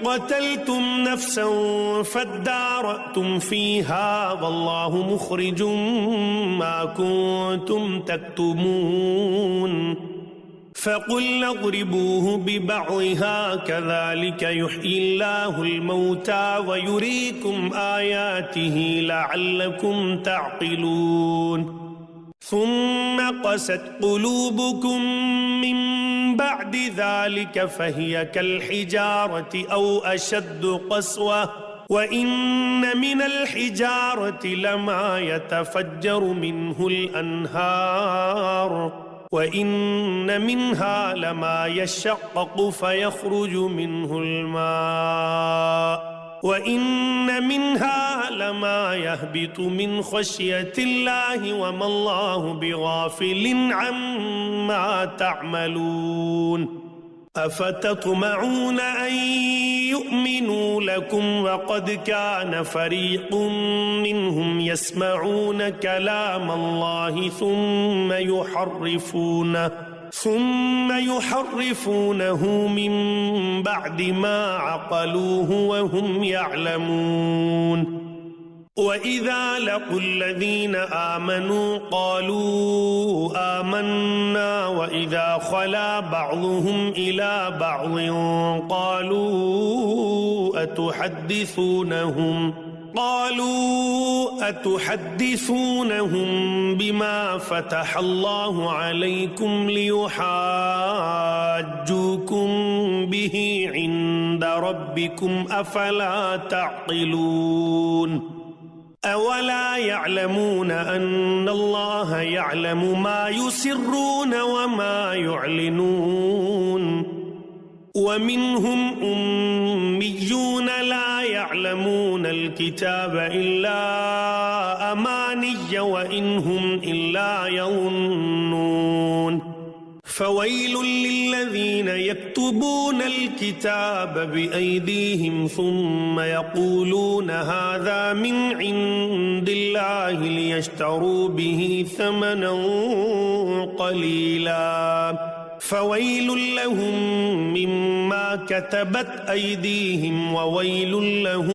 क़तलतुम नफ़्सन फ़द्दारअतुम फ़ीहा वल्लाहु मुख़रिजुम मा कुन्तुम तक्तुमून फ़क़ुल्ना अज़रिबूहु बिबअज़िहा कज़ालिक युह्यिल्लाहुल मौता व युरीकुम आयातिही लअल्लकुम तअक़िलून सुम्मा क़सत क़ुलूबुकुम मिन बअदि ज़ालिक फ़हिय कल्हिजारति औ अशद्दु क़स्वा व इन्न मिनल हिजारति लमा यतफ़ज्जरु मिन्हुल अन्हार व इन्न मिन्हा लमा यशक़्क़क़ु फ़यख़्रुजु मिन्हुल मा व इन्न मिन्हा लमा यहबितु मिन ख़श्यतिल्लाहि व मल्लाहु बिग़ाफ़िलिन अम्मा तअमलून अफ़तत्मऊन अन युअ्मिनू लकुम वक़द कान फ़रीक़ुम मिन्हुम यस्मऊन कलामल्लाहि ثم يحرفونه من بعد ما عقلوه وهم يعلمون وإذا لقوا الذين آمنوا قالوا آمنا وإذا خلا بعضهم إلى بعض قالوا أتحدثونهم بما فتح الله عليكم ليحاجوكم به عند ربكم أفلا تعقلون أولا يعلمون أن الله يعلم ما يسرون وما يعلنون ومنهم أميون لا يعلمون الكتاب إلا أماني وإن هم إلا يظنون فويل للذين يكتبون الكتاب بأيديهم ثم يقولون هذا من عند الله ليشتروا به ثمنا قليلا فويل لهم مما كتبت أيديهم وويل لهم